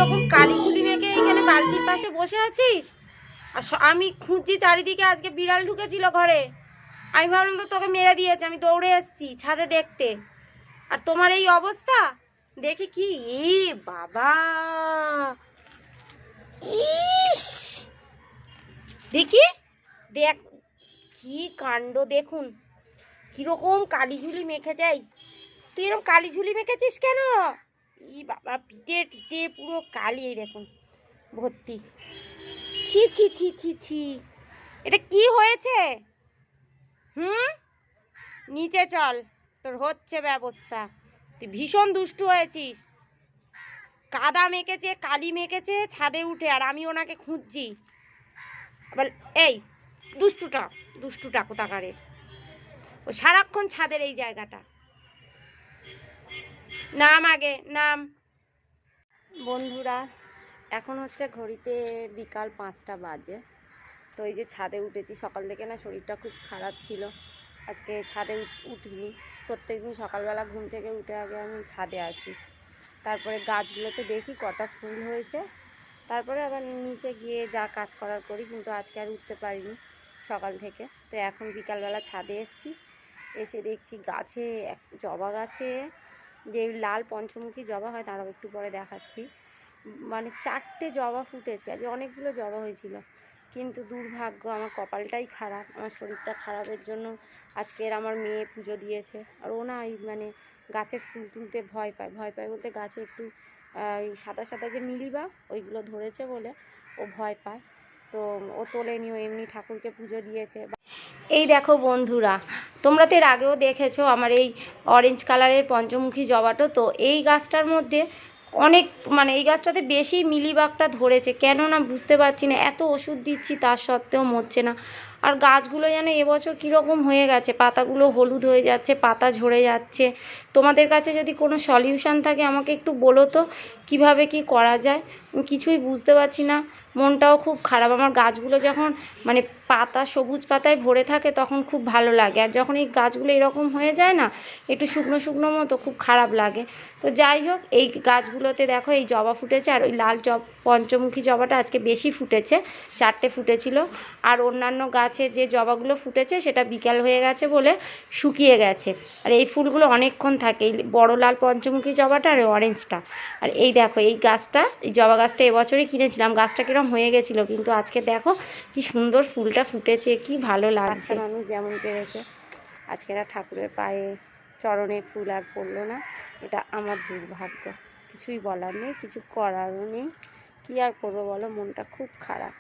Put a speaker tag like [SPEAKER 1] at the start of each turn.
[SPEAKER 1] কিরকম কালি ঝুলি মেখে এখানে বালতির পাশে বসে আছিস? আর আমি খুঁজছি চারিদিকে, আজকে বিড়াল ঢুকেছিল ঘরে। আমি ভাবলাম তো তোকে মেরে দিয়েছে, আমি দৌড়ে এসেছি ছাদে দেখতে, আর তোমার এই অবস্থা দেখি কি। এ বাবা, ইস দেখি, দেখ কি কাণ্ড, দেখুন কিরকম কালি ঝুলি মেখে যাই। তুই এরকম কালি ঝুলি মেখেছিস কেন? ই বাবা, পিঠে টিটে পুরো কালি, এই দেখুন ভর্তি। ছি ছি ছি ছি ছি, এটা কি হয়েছে? নিচে চল, তোর হচ্ছে ব্যবস্থা। তুই ভীষণ দুষ্টু হয়েছিস। কাদা মেখেছে, কালি মেখেছে ছাদে উঠে, আর আমি ওনাকে খুঁজছি। আবার এই দুষ্টুটা, দুষ্টুটা কোথাকারের, ও সারাক্ষণ ছাদের এই জায়গাটা। নাম আগে নাম। বন্ধুরা, এখন হচ্ছে ঘড়িতে বিকাল 5টা বাজে। তো এই যে ছাদে উঠেছি, সকাল থেকে না শরীরটা খুব খারাপ ছিল, আজকে ছাদে উঠিনি। প্রত্যেকদিন সকালবেলা ঘুম থেকে উঠে আগে আমি ছাদে আসি, তারপরে গাছগুলোতে দেখি কটা ফুল হয়েছে, তারপরে আবার নিচে গিয়ে যা কাজ করার করি। কিন্তু আজকে আর উঠতে পারিনি সকাল থেকে। তো এখন বিকালবেলা ছাদে এসেছি, এসে দেখছি গাছে, জবা গাছে যে লাল পঞ্চমুখী জবা হয়, তারাও একটু পরে দেখাচ্ছি, মানে 4টে জবা ফুটেছে। আজ অনেকগুলো জবা হয়েছিল, কিন্তু দুর্ভাগ্য, আমার কপালটাই খারাপ, আমার শরীরটা খারাপের জন্য আজকের আমার মেয়ে পুজো দিয়েছে। আর ও না মানে গাছের ফুল তুলতে ভয় পায়, ভয় পায় বলতে গাছে একটু সাদা সাদা যে মিলিবাগ ওইগুলো ধরেছে বলে ও ভয় পায়। তো ও তোলেনি, ও এমনি ঠাকুরকে পুজো দিয়েছে। এই দেখো বন্ধুরা, তোমরা তো এর আগেও দেখেছো আমার এই অরেঞ্জ কালারের পঞ্চমুখী জবাটা। তো এই গাছটার মধ্যে অনেক, মানে এই গাছটাতে বেশি মিলিবাগটা ধরেছে, কেন না বুঝতে পারছি না। এত ওষুধ দিচ্ছি তার সত্ত্বেও মরছে না। আর গাছগুলো যেন এবছর কীরকম হয়ে গেছে, পাতাগুলো হলুদ হয়ে যাচ্ছে, পাতা ঝরে যাচ্ছে। তোমাদের কাছে যদি কোনো সলিউশান থাকে আমাকে একটু বলো তো, কিভাবে কি করা যায়। কিছুই বুঝতে পারছি না, মনটাও খুব খারাপ। আমার গাছগুলো যখন মানে পাতা, সবুজ পাতায় ভরে থাকে তখন খুব ভালো লাগে, আর যখন এই গাছগুলো এরকম হয়ে যায় না, একটু শুকনো শুকনো মতো, খুব খারাপ লাগে। তো যাই হোক, এই গাছগুলোতে দেখো এই জবা ফুটেছে, আর ওই লাল পঞ্চমুখী জবাটা আজকে বেশি ফুটেছে, 4টে ফুটেছিল। আর অন্যান্য গাছে যে জবাগুলো ফুটেছে সেটা বিকাল হয়ে গেছে বলে শুকিয়ে গেছে। আর এই ফুলগুলো অনেকক্ষণ থাকে, এই বড় লাল পঞ্চমুখী জবাটা আর অরেঞ্জটা। আর এই দেখো এই গাছটা, এই জবা গাছটা এবছরই কিনেছিলাম, গাছটা কিরম হয়ে গেছিলো, কিন্তু আজকে দেখো কি সুন্দর ফুলটা ফুটেছে, কি ভালো লাগছে। মানুষ যেমন পেরেছে, আজকে আর ঠাকুরের পায়ে চরণে ফুল আর পড়লো না, এটা আমার দুর্ভাগ্য। কিছুই বলার নেই, কিছু করারও নেই, কী আর করবো বলো, মনটা খুব খারাপ।